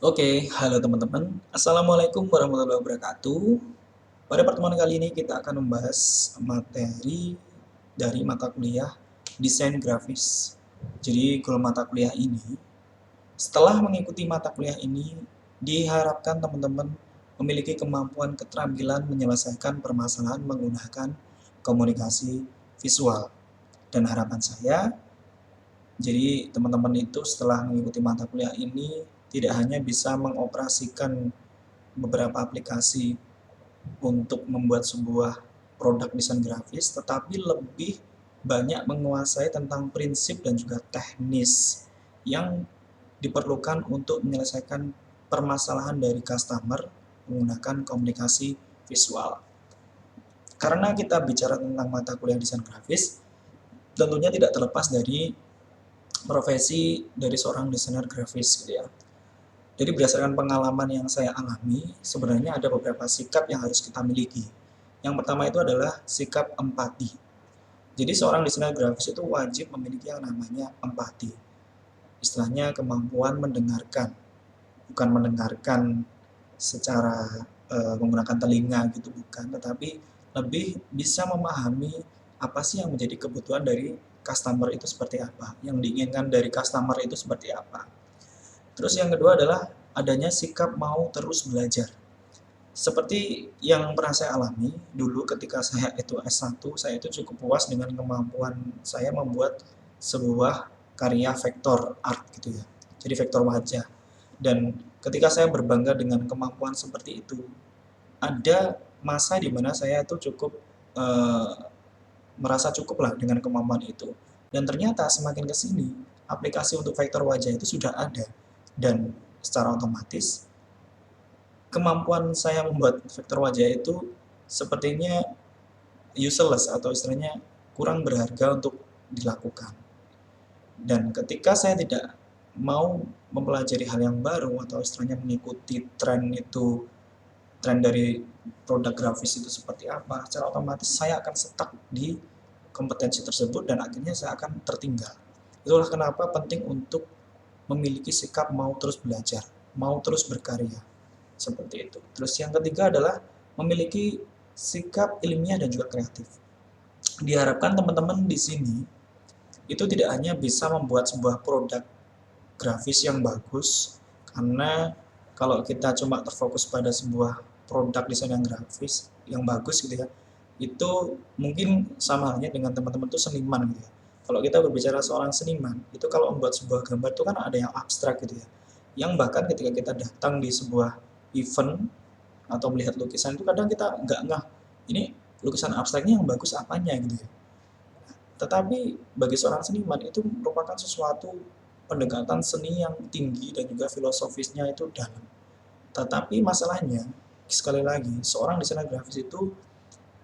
Oke, halo teman-teman. Assalamualaikum warahmatullahi wabarakatuh. Pada pertemuan kali ini kita akan membahas materi dari mata kuliah desain grafis. Jadi, goal mata kuliah ini, setelah mengikuti mata kuliah ini, diharapkan teman-teman memiliki kemampuan keterampilan menyelesaikan permasalahan menggunakan komunikasi visual. Dan harapan saya, jadi teman-teman itu setelah mengikuti mata kuliah ini tidak hanya bisa mengoperasikan beberapa aplikasi untuk membuat sebuah produk desain grafis, tetapi lebih banyak menguasai tentang prinsip dan juga teknis yang diperlukan untuk menyelesaikan permasalahan dari customer menggunakan komunikasi visual. Karena kita bicara tentang mata kuliah desain grafis, tentunya tidak terlepas dari profesi dari seorang desainer grafis gitu ya. Jadi berdasarkan pengalaman yang saya alami, sebenarnya ada beberapa sikap yang harus kita miliki. Yang pertama itu adalah sikap empati. Jadi seorang desainer grafis itu wajib memiliki yang namanya empati. Istilahnya kemampuan mendengarkan, bukan mendengarkan secara menggunakan telinga gitu bukan, tetapi lebih bisa memahami apa sih yang menjadi kebutuhan dari customer itu seperti apa, yang diinginkan dari customer itu seperti apa. Terus yang kedua adalah adanya sikap mau terus belajar. Seperti yang pernah saya alami dulu ketika saya itu S1, saya itu cukup puas dengan kemampuan saya membuat sebuah karya vektor art gitu ya. Jadi vektor wajah. Dan ketika saya berbangga dengan kemampuan seperti itu, ada masa di mana saya itu cukup eh, merasa cukup lah dengan kemampuan itu. Dan ternyata semakin ke sini, aplikasi untuk vektor wajah itu sudah ada. Dan secara otomatis, kemampuan saya membuat vektor wajah itu sepertinya useless atau istilahnya kurang berharga untuk dilakukan. Dan ketika saya tidak mau mempelajari hal yang baru atau istilahnya mengikuti tren itu, tren dari produk grafis itu seperti apa, secara otomatis saya akan stuck di kompetensi tersebut dan akhirnya saya akan tertinggal. Itulah kenapa penting untuk memiliki sikap mau terus belajar, mau terus berkarya, seperti itu. Terus yang ketiga adalah memiliki sikap ilmiah dan juga kreatif. Diharapkan teman-teman di sini itu tidak hanya bisa membuat sebuah produk grafis yang bagus, karena kalau kita cuma terfokus pada sebuah produk desain yang grafis yang bagus gitu ya, itu mungkin sama halnya dengan teman-teman itu seniman gitu ya. Kalau kita berbicara seorang seniman, itu kalau membuat sebuah gambar itu kan ada yang abstrak gitu ya, yang bahkan ketika kita datang di sebuah event atau melihat lukisan itu kadang kita nggak ngeh, ini lukisan abstraknya yang bagus apanya gitu ya. Tetapi bagi seorang seniman itu merupakan sesuatu pendekatan seni yang tinggi dan juga filosofisnya itu dalam. Tetapi masalahnya, sekali lagi, seorang desainer grafis itu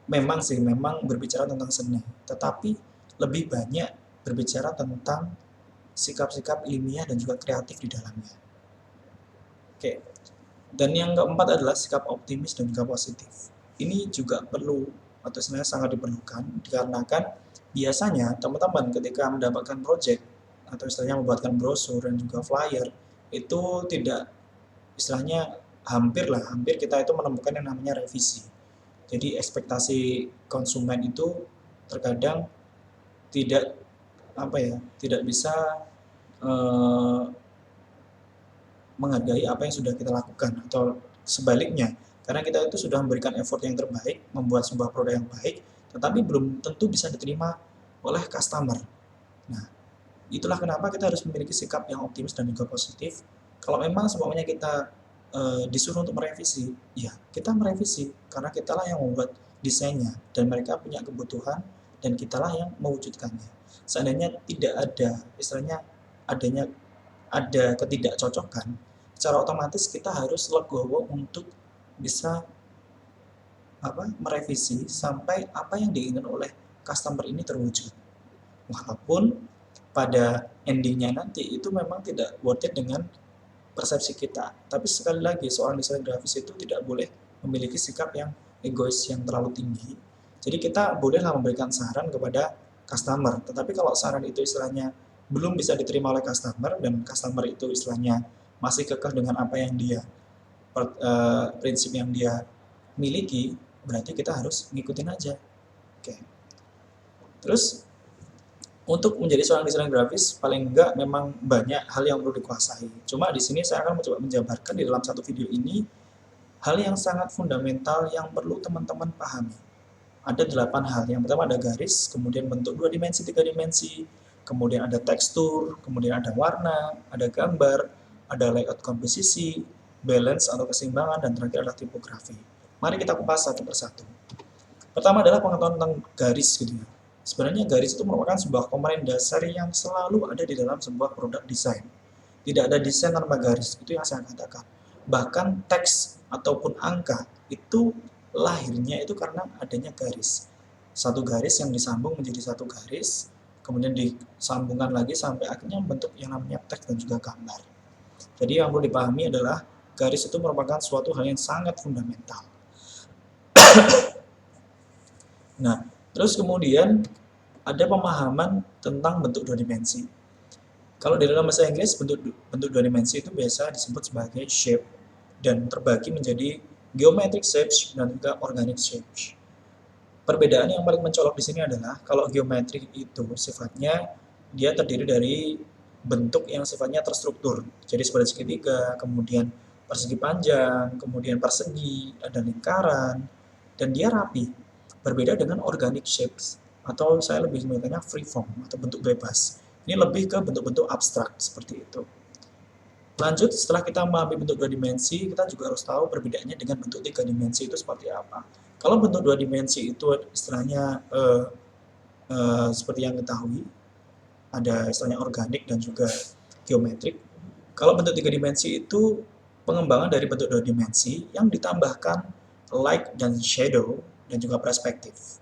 memang berbicara tentang seni, tetapi lebih banyak berbicara tentang sikap-sikap ilmiah dan juga kreatif di dalamnya. Oke. Dan yang keempat adalah sikap optimis dan juga positif. Ini juga perlu atau sebenarnya sangat diperlukan dikarenakan biasanya teman-teman ketika mendapatkan project atau istilahnya membuatkan brosur dan juga flyer itu tidak istilahnya hampir kita itu menemukan yang namanya revisi. Jadi ekspektasi konsumen itu terkadang tidak tidak bisa eh, menghargai apa yang sudah kita lakukan atau sebaliknya, karena kita itu sudah memberikan effort yang terbaik membuat sebuah produk yang baik tetapi belum tentu bisa diterima oleh customer. Nah, itulah kenapa kita harus memiliki sikap yang optimis dan juga positif. Kalau memang semuanya kita disuruh untuk merevisi, ya kita merevisi karena kitalah yang membuat desainnya dan mereka punya kebutuhan dan kitalah yang mewujudkannya. Seandainya tidak ada istilahnya adanya ada ketidakcocokan, secara otomatis kita harus legowo untuk bisa merevisi sampai apa yang diinginkan oleh customer ini terwujud. Walaupun pada endingnya nanti itu memang tidak worth it dengan persepsi kita. Tapi sekali lagi, seorang desainer grafis itu tidak boleh memiliki sikap yang egois yang terlalu tinggi. Jadi kita bolehlah memberikan saran kepada customer. Tetapi kalau saran itu istilahnya belum bisa diterima oleh customer dan customer itu istilahnya masih kekeh dengan apa yang dia prinsip yang dia miliki, berarti kita harus ngikutin aja. Oke. Terus untuk menjadi seorang desainer grafis paling enggak memang banyak hal yang perlu dikuasai. Cuma di sini saya akan mencoba menjabarkan di dalam satu video ini hal yang sangat fundamental yang perlu teman-teman pahami. Ada 8 hal. Yang pertama ada garis, kemudian bentuk 2 dimensi, 3 dimensi, kemudian ada tekstur, kemudian ada warna, ada gambar, ada layout komposisi, balance atau keseimbangan, dan terakhir adalah tipografi. Mari kita kupas satu persatu. Pertama adalah pengetahuan tentang garis gitu ya. Sebenarnya garis itu merupakan sebuah komponen dasar yang selalu ada di dalam sebuah produk desain. Tidak ada desain tanpa garis, itu yang saya katakan. Bahkan teks ataupun angka itu lahirnya itu karena adanya garis. Satu garis yang disambung menjadi satu garis, kemudian disambungkan lagi sampai akhirnya membentuk yang namanya teks dan juga gambar. Jadi yang perlu dipahami adalah garis itu merupakan suatu hal yang sangat fundamental. Nah, terus kemudian ada pemahaman tentang bentuk 2 dimensi. Kalau di dalam bahasa Inggris, bentuk 2 dimensi itu biasa disebut sebagai shape dan terbagi menjadi geometric shapes dan juga organic shapes. Perbedaan yang paling mencolok di sini adalah kalau geometrik itu sifatnya dia terdiri dari bentuk yang sifatnya terstruktur. Jadi seperti segitiga, kemudian persegi panjang, kemudian persegi, ada lingkaran, dan dia rapi. Berbeda dengan organic shapes, atau saya lebih menyebutnya free form atau bentuk bebas. Ini lebih ke bentuk-bentuk abstrak seperti itu. Lanjut, setelah kita memahami bentuk 2 dimensi, kita juga harus tahu perbedaannya dengan bentuk 3 dimensi itu seperti apa. Kalau bentuk 2 dimensi itu istilahnya seperti yang ketahui, ada istilahnya organik dan juga geometrik. Kalau bentuk 3 dimensi itu pengembangan dari bentuk 2 dimensi yang ditambahkan light dan shadow dan juga perspektif.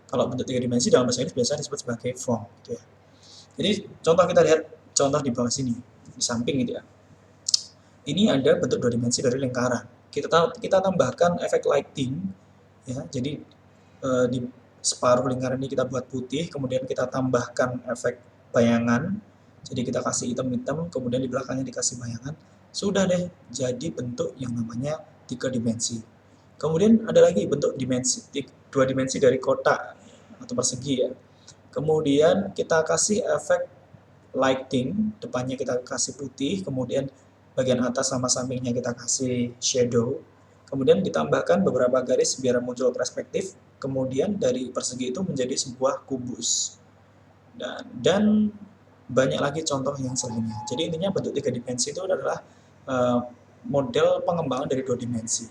Kalau bentuk 3 dimensi dalam bahasa Inggris biasanya disebut sebagai form gitu ya. Jadi contoh kita lihat contoh di bawah sini, di samping gitu ya. Ini ada bentuk 2 dimensi dari lingkaran. Kita tambahkan efek lighting ya. Jadi di separuh lingkaran ini kita buat putih, kemudian kita tambahkan efek bayangan. Jadi kita kasih hitam-hitam, kemudian di belakangnya dikasih bayangan. Sudah deh jadi bentuk yang namanya 3 dimensi. Kemudian ada lagi bentuk 2 dimensi dari kotak atau persegi ya. Kemudian kita kasih efek lighting, depannya kita kasih putih, kemudian bagian atas sama sampingnya kita kasih shadow. Kemudian ditambahkan beberapa garis biar muncul perspektif. Kemudian dari persegi itu menjadi sebuah kubus. Dan banyak lagi contoh yang selainnya. Jadi intinya bentuk 3 dimensi itu adalah model pengembangan dari 2 dimensi.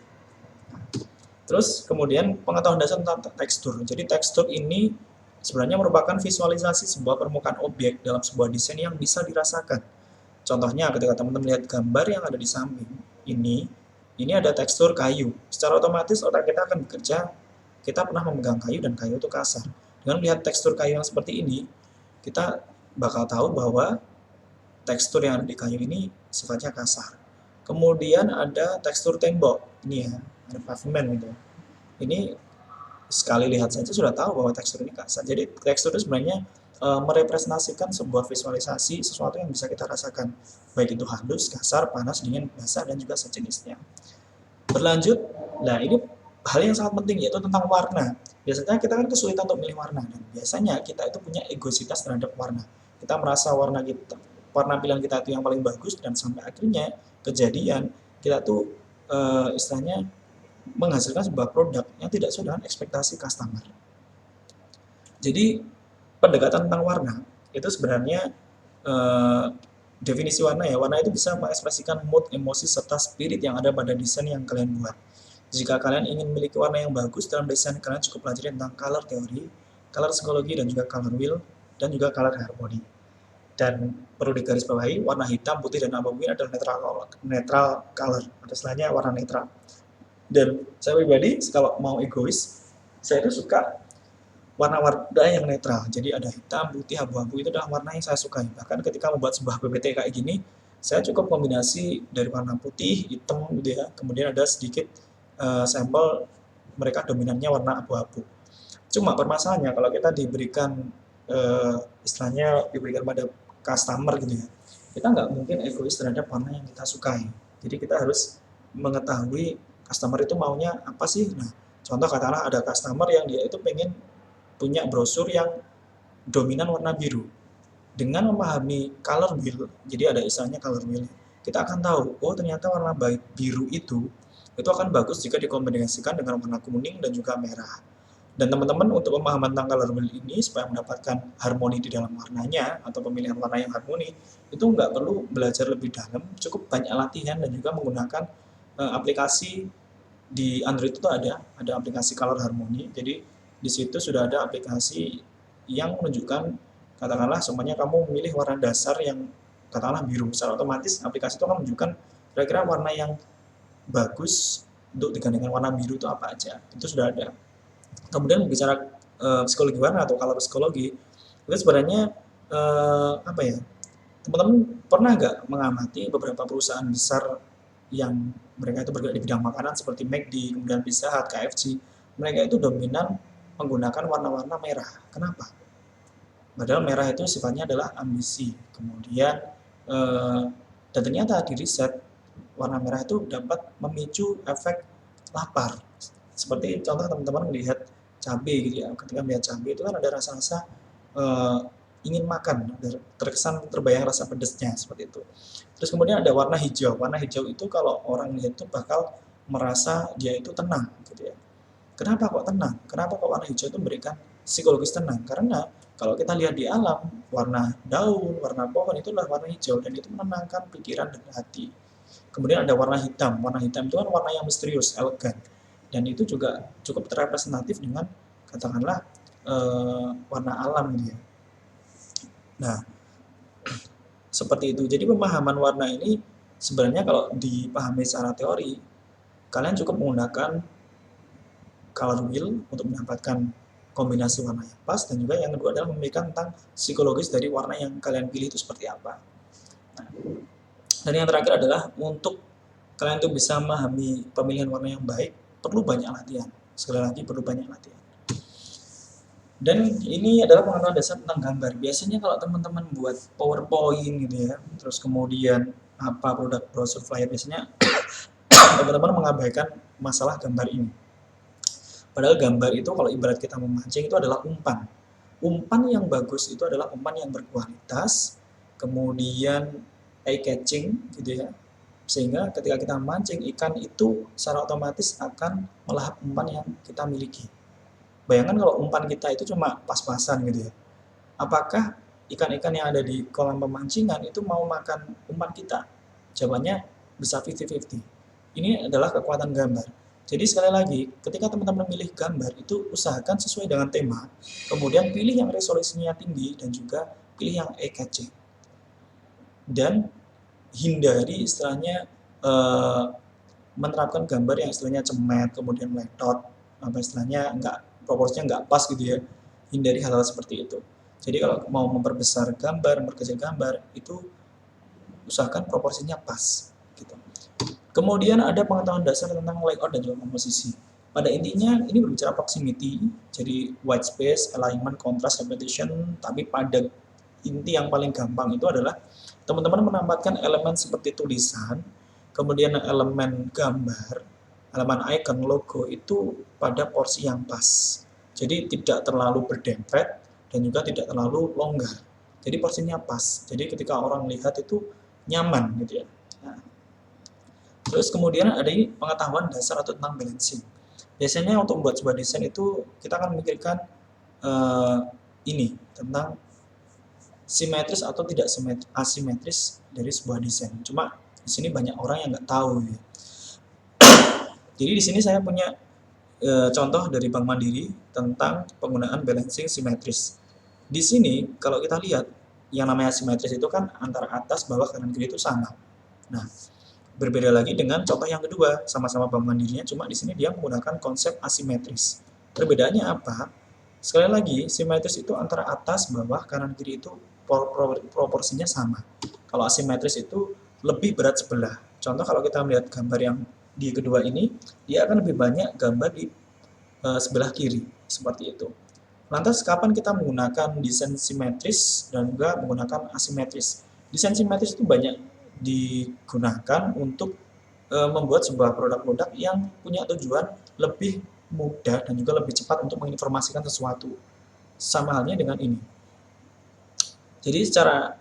Terus kemudian pengetahuan dasar tentang tekstur. Jadi tekstur ini sebenarnya merupakan visualisasi sebuah permukaan objek dalam sebuah desain yang bisa dirasakan. Contohnya ketika teman-teman lihat gambar yang ada di samping ini ada tekstur kayu. Secara otomatis otak kita akan bekerja, kita pernah memegang kayu dan kayu itu kasar. Dengan melihat tekstur kayu yang seperti ini, kita bakal tahu bahwa tekstur yang ada di kayu ini sifatnya kasar. Kemudian ada tekstur tembok. Ini ya, ada pavement gitu. Ini sekali lihat saja sudah tahu bahwa tekstur ini kasar. Jadi tekstur itu sebenarnya merepresentasikan sebuah visualisasi sesuatu yang bisa kita rasakan, baik itu halus, kasar, panas, dingin, basah, dan juga sejenisnya. Berlanjut, nah ini hal yang sangat penting yaitu tentang warna. Biasanya kita kan kesulitan untuk memilih warna, dan biasanya kita itu punya egositas terhadap warna. Kita merasa warna pilihan kita itu yang paling bagus, dan sampai akhirnya kejadian kita tuh istilahnya menghasilkan sebuah produk yang tidak sesuai dengan ekspektasi customer. Jadi pendekatan tentang warna itu sebenarnya definisi warna ya. Warna itu bisa mengekspresikan mood, emosi, serta spirit yang ada pada desain yang kalian buat. Jika kalian ingin memiliki warna yang bagus dalam desain, kalian cukup pelajari tentang color theory, color psychology, dan juga color wheel, dan juga color harmony. Dan perlu digarisbawahi, warna hitam, putih, dan abu ini adalah netral color, atau istilahnya warna netral. Dan saya pribadi, kalau mau egois, saya itu suka warna-warna yang netral. Jadi ada hitam, putih, abu-abu, itu adalah warna yang saya sukai. Bahkan ketika membuat sebuah PPT kayak gini, saya cukup kombinasi dari warna putih, hitam gitu ya. Kemudian ada sedikit sampel mereka dominannya warna abu-abu. Cuma permasalahannya kalau kita diberikan istilahnya diberikan pada customer gitu ya, kita nggak mungkin egois terhadap warna yang kita sukai. Jadi kita harus mengetahui customer itu maunya apa sih. Nah, contoh katakanlah ada customer yang dia itu pengen punya brosur yang dominan warna biru. Dengan memahami color wheel, jadi ada istilahnya color wheel, kita akan tahu, oh ternyata warna biru itu akan bagus jika dikombinasikan dengan warna kuning dan juga merah. Dan teman-teman untuk pemahaman tentang color wheel ini supaya mendapatkan harmoni di dalam warnanya atau pemilihan warna yang harmoni, itu nggak perlu belajar lebih dalam, cukup banyak latihan dan juga menggunakan aplikasi di Android itu ada aplikasi color harmony. Jadi di situ sudah ada aplikasi yang menunjukkan, katakanlah semuanya kamu memilih warna dasar yang katakanlah biru, secara otomatis aplikasi itu akan menunjukkan kira-kira warna yang bagus untuk digandingkan warna biru itu apa aja. Itu sudah ada. Kemudian bicara psikologi warna atau color psikologi, itu sebenarnya apa ya? Teman-teman pernah nggak mengamati beberapa perusahaan besar yang mereka itu bergerak di bidang makanan seperti McD, kemudian Pizza Hut, KFC, mereka itu dominan menggunakan warna-warna merah. Kenapa? Padahal merah itu sifatnya adalah ambisi. Kemudian dan ternyata di riset warna merah itu dapat memicu efek lapar. Seperti contoh teman-teman melihat cabai gitu ya. Ketika melihat cabai itu kan ada rasa-rasa ingin makan, terkesan terbayang rasa pedesnya seperti itu. Terus kemudian ada warna hijau. Warna hijau itu kalau orang lihat itu bakal merasa dia itu tenang gitu ya. Kenapa kok tenang? Kenapa kok warna hijau itu memberikan psikologis tenang? Karena kalau kita lihat di alam, warna daun, warna pohon itulah warna hijau dan itu menenangkan pikiran dan hati. Kemudian ada warna hitam. Warna hitam itu kan warna yang misterius, elegan. Dan itu juga cukup terrepresentatif dengan katakanlah warna alam gitu ya. Nah, seperti itu. Jadi pemahaman warna ini sebenarnya kalau dipahami secara teori, kalian cukup menggunakan color wheel untuk mendapatkan kombinasi warna yang pas, dan juga yang kedua adalah memberikan tentang psikologis dari warna yang kalian pilih itu seperti apa. Nah, dan yang terakhir adalah untuk kalian tuh bisa memahami pemilihan warna yang baik, perlu banyak latihan. Sekali lagi perlu banyak latihan. Dan ini adalah pengetahuan dasar tentang gambar. Biasanya kalau teman-teman buat PowerPoint gitu ya, terus kemudian apa produk brosur flyer, biasanya teman-teman mengabaikan masalah gambar ini. Padahal gambar itu kalau ibarat kita memancing itu adalah umpan. Umpan yang bagus itu adalah umpan yang berkualitas, kemudian eye catching gitu ya. Sehingga ketika kita memancing ikan itu secara otomatis akan melahap umpan yang kita miliki. Bayangkan kalau umpan kita itu cuma pas-pasan gitu ya. Apakah ikan-ikan yang ada di kolam pemancingan itu mau makan umpan kita? Jawabannya bisa 50-50. Ini adalah kekuatan gambar. Jadi sekali lagi, ketika teman-teman memilih gambar itu usahakan sesuai dengan tema, kemudian pilih yang resolusinya tinggi dan juga pilih yang eye-catching. Dan hindari istilahnya menerapkan gambar yang istilahnya cemet, kemudian meletot, apa istilahnya proporsinya nggak pas gitu ya. Hindari hal-hal seperti itu. Jadi kalau mau memperbesar gambar, memperkecil gambar, itu usahakan proporsinya pas gitu. Kemudian ada pengetahuan dasar tentang layout dan juga komposisi. Pada intinya ini berbicara proximity, jadi white space, alignment, contrast, repetition, tapi pada inti yang paling gampang itu adalah teman-teman menambahkan elemen seperti tulisan, kemudian elemen gambar, elemen icon, logo itu pada porsi yang pas. Jadi tidak terlalu berdempet dan juga tidak terlalu longgar. Jadi porsinya pas. Jadi ketika orang lihat itu nyaman gitu ya. Nah, terus kemudian ada pengetahuan dasar atau tentang balancing. Biasanya untuk membuat sebuah desain itu kita akan memikirkan ini tentang simetris atau tidak asimetris dari sebuah desain. Cuma di sini banyak orang yang nggak tahu ya. Jadi di sini saya punya contoh dari Bank Mandiri tentang penggunaan balancing simetris. Di sini kalau kita lihat yang namanya simetris itu kan antara atas, bawah, kanan, kiri itu sama. Nah, berbeda lagi dengan contoh yang kedua, sama-sama Bank Mandirinya, cuma di sini dia menggunakan konsep asimetris. Perbedaannya apa? Sekali lagi, simetris itu antara atas, bawah, kanan, kiri itu proporsinya sama. Kalau asimetris itu lebih berat sebelah. Contoh kalau kita melihat gambar yang di kedua ini, dia akan lebih banyak gambar di sebelah kiri, seperti itu. Lantas kapan kita menggunakan desain simetris dan juga menggunakan asimetris? Desain simetris itu banyak digunakan untuk membuat sebuah produk-produk yang punya tujuan lebih mudah dan juga lebih cepat untuk menginformasikan sesuatu. Sama halnya dengan ini. Jadi secara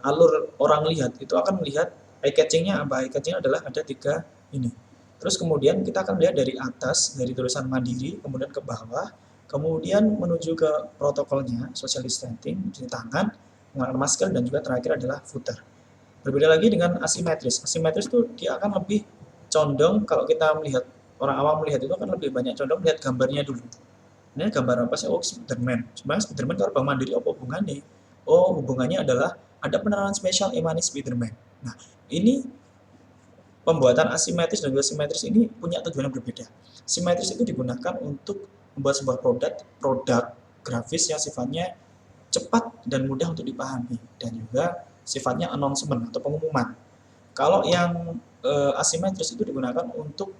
alur orang lihat itu akan melihat eye catching-nya apa? Eye catching adalah ada 3 ini. Terus kemudian kita akan lihat dari atas, dari tulisan Mandiri, kemudian ke bawah, kemudian menuju ke protokolnya, social distancing, cuci tangan, menggunakan masker, dan juga terakhir adalah footer. Berbeda lagi dengan asimetris. Asimetris itu dia akan lebih condong kalau kita melihat, orang awam melihat itu akan lebih banyak condong melihat gambarnya dulu. Ini gambar apa sih? Oh, Spiderman. Sebenarnya Spiderman kalau Bang Mandiri apa hubungannya? Oh, hubungannya adalah ada penerangan spesial Emani Spiderman. Nah, ini pembuatan asimetris dan juga simetris ini punya tujuan yang berbeda. Simetris itu digunakan untuk membuat sebuah produk grafis yang sifatnya cepat dan mudah untuk dipahami dan juga sifatnya announcement atau pengumuman. Kalau yang asimetris itu digunakan untuk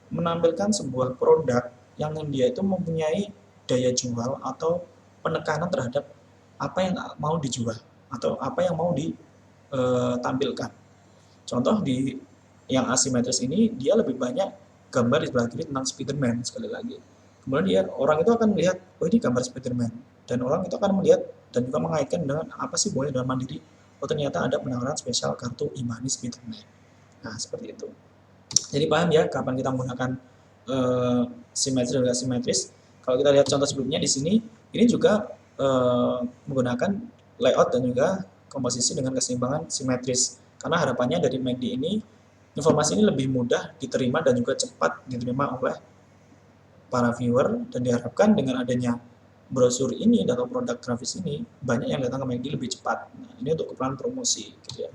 menampilkan sebuah produk yang dia itu mempunyai daya jual atau penekanan terhadap apa yang mau dijual atau apa yang mau ditampilkan. Contoh di yang asimetris ini dia lebih banyak gambar di sebelah kiri tentang Spiderman sekali lagi. Kemudian dia orang itu akan melihat, oh ini gambar Spiderman, dan orang itu akan melihat dan juga mengaitkan dengan apa sih boleh dengan Mandiri. Oh ternyata ada penawaran spesial kartu Imani Spiderman. Nah seperti itu. Jadi paham ya kapan kita menggunakan simetris dan asimetris. Kalau kita lihat contoh sebelumnya di sini, ini juga menggunakan layout dan juga komposisi dengan keseimbangan simetris. Karena harapannya dari MACD ini, informasi ini lebih mudah diterima dan juga cepat diterima oleh para viewer, dan diharapkan dengan adanya brosur ini atau produk grafis ini, banyak yang datang ke MACD lebih cepat. Nah, ini untuk keperluan promosi. Gitu ya.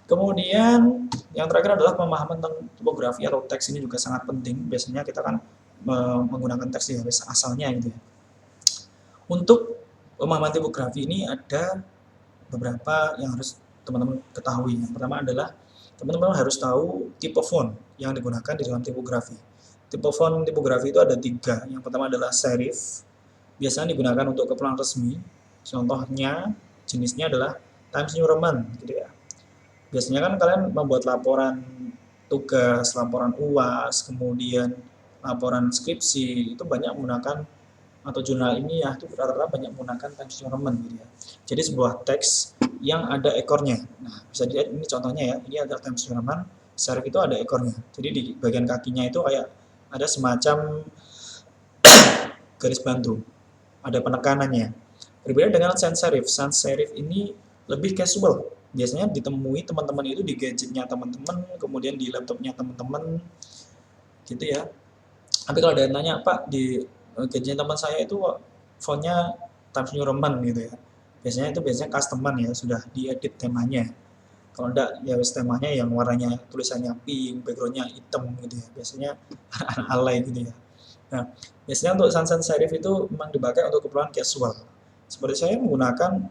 Kemudian yang terakhir adalah pemahaman tentang tipografi atau teks, ini juga sangat penting. Biasanya kita kan menggunakan teks di garis asalnya gitu ya. Untuk pemahaman tipografi ini ada beberapa yang harus teman-teman ketahui. Yang pertama adalah teman-teman harus tahu tipe font yang digunakan di dalam tipografi. Tipe font tipografi itu ada 3. Yang pertama adalah serif, biasanya digunakan untuk keperluan resmi. Contohnya jenisnya adalah Times New Roman gitu ya. Biasanya kan kalian membuat laporan tugas, laporan UAS, kemudian laporan skripsi, itu banyak menggunakan, atau jurnal ilmiah itu rata-rata banyak menggunakan Times New Roman gitu ya. Jadi sebuah teks yang ada ekornya. Nah, bisa dilihat ini contohnya ya, ini ada Times New Roman, serif itu ada ekornya. Jadi di bagian kakinya itu kayak ada semacam garis bantu, ada penekanannya. Berbeda dengan sans serif. Sans serif ini lebih casual. Biasanya ditemui teman-teman itu di gadgetnya teman-teman, kemudian di laptopnya teman-teman, gitu ya. Tapi kalau ada yang nanya, Pak, di gadgetnya teman saya itu fontnya Times New Roman gitu ya. Biasanya itu customer ya, sudah diedit temanya. Kalau enggak, ya temanya yang warnanya tulisannya pink, backgroundnya hitam gitu ya. Biasanya alay gitu ya. Nah, biasanya untuk sans serif itu memang dipakai untuk keperluan casual. Seperti saya menggunakan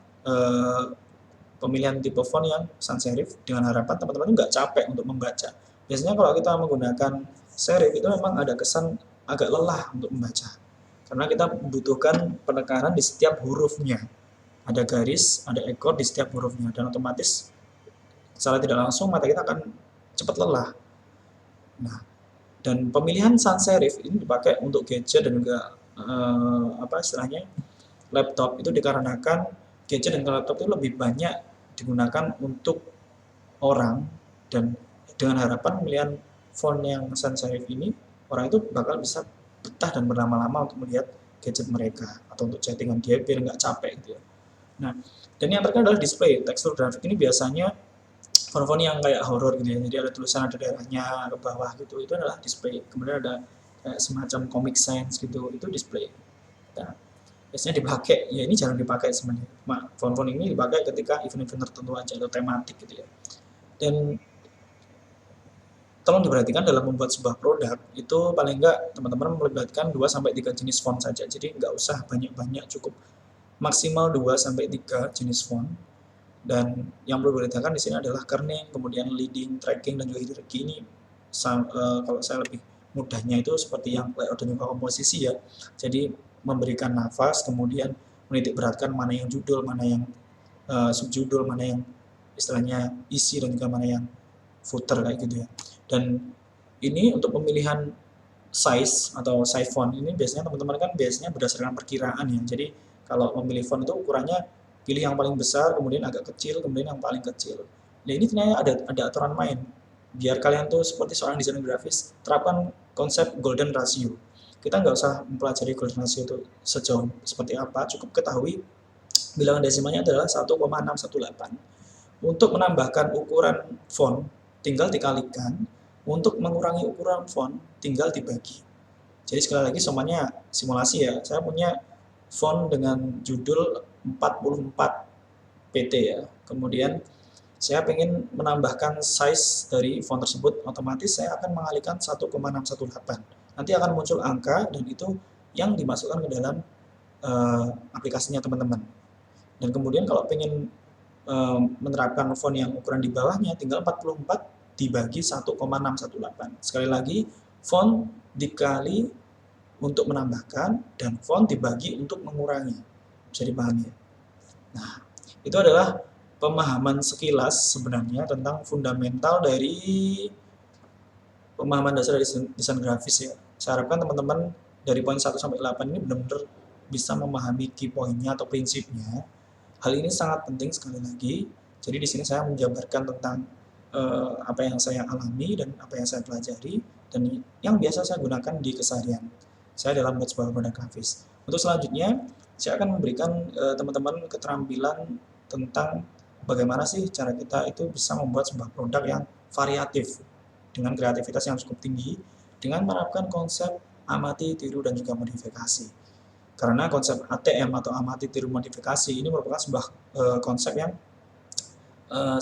pemilihan tipe font yang sans serif dengan harapan teman-teman nggak capek untuk membaca. Biasanya kalau kita menggunakan serif itu memang ada kesan agak lelah untuk membaca. Karena kita membutuhkan penekanan di setiap hurufnya. Ada garis, ada ekor di setiap hurufnya, dan otomatis secara tidak langsung mata kita akan cepat lelah. Nah, dan pemilihan sans serif ini dipakai untuk gadget dan juga apa istilahnya laptop itu dikarenakan gadget dan laptop itu lebih banyak digunakan untuk orang, dan dengan harapan pemilihan font yang sans serif ini orang itu bakal bisa betah dan berlama-lama untuk melihat gadget mereka atau untuk chattingan dia biar nggak capek gitu ya. Nah, dan yang terakhir adalah display. Tekstur grafik ini biasanya font-font yang kayak horror gitu ya, jadi ada tulisan, ada daerahnya ke bawah gitu, itu adalah display. Kemudian ada kayak semacam comic sans gitu, itu display. Nah, biasanya dipakai, ya ini jarang dipakai sebenarnya. Font-font ini dipakai ketika event-event tertentu aja atau tematik gitu ya. Dan tolong diperhatikan dalam membuat sebuah produk itu paling enggak teman-teman melibatkan 2-3 jenis font saja. Jadi enggak usah banyak-banyak, cukup maksimal 2-3 jenis font. Dan yang perlu diperhatikan di sini adalah kerning, kemudian leading, tracking, dan juga hierarchy. Ini kalau saya lebih mudahnya itu seperti yang layout dan juga komposisi ya. Jadi memberikan nafas, kemudian menitik beratkan mana yang judul, mana yang subjudul, mana yang istilahnya isi dan juga mana yang footer kayak gitu ya. Dan ini untuk pemilihan size atau size font ini biasanya teman-teman kan biasanya berdasarkan perkiraan ya. Jadi kalau memilih font itu ukurannya pilih yang paling besar, kemudian agak kecil, kemudian yang paling kecil. Nah ini ternyata ada aturan main. Biar kalian tuh seperti seorang desainer grafis, terapkan konsep golden ratio. Kita nggak usah mempelajari golden ratio itu sejauh seperti apa, cukup ketahui bilangan desimalnya adalah 1,618. Untuk menambahkan ukuran font, tinggal dikalikan. Untuk mengurangi ukuran font, tinggal dibagi. Jadi sekali lagi semuanya simulasi ya. Saya punya font dengan judul 44 PT ya. Kemudian saya ingin menambahkan size dari font tersebut, otomatis saya akan mengalihkan 1,618. Nanti akan muncul angka dan itu yang dimasukkan ke dalam aplikasinya teman-teman. Dan kemudian kalau ingin menerapkan font yang ukuran di bawahnya, tinggal 44 dibagi 1,618. Sekali lagi, font dikali untuk menambahkan dan font dibagi untuk mengurangi. Bisa dipahami ya? Nah, itu adalah pemahaman sekilas sebenarnya tentang fundamental dari pemahaman dasar dari desain grafis ya. Saya harapkan teman-teman dari poin 1 sampai 8 ini benar-benar bisa memahami key pointnya atau prinsipnya. Hal ini sangat penting sekali lagi. Jadi di sini saya menjabarkan tentang apa yang saya alami dan apa yang saya pelajari dan yang biasa saya gunakan di keseharian saya dalam membuat sebuah produk grafis. Untuk selanjutnya, saya akan memberikan teman-teman keterampilan tentang bagaimana sih cara kita itu bisa membuat sebuah produk yang variatif dengan kreativitas yang cukup tinggi dengan menerapkan konsep amati, tiru, dan juga modifikasi. Karena konsep ATM atau amati, tiru, modifikasi ini merupakan sebuah konsep yang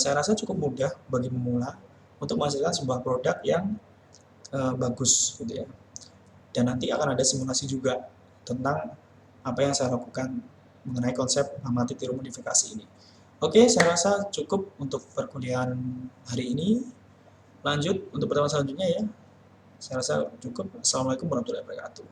saya rasa cukup mudah bagi pemula untuk menghasilkan sebuah produk yang bagus gitu ya. Dan nanti akan ada simulasi juga tentang apa yang saya lakukan mengenai konsep amati, tiru, modifikasi ini. Oke, saya rasa cukup untuk perkuliahan hari ini. Lanjut untuk pertemuan selanjutnya ya. Saya rasa cukup. Assalamualaikum warahmatullahi wabarakatuh.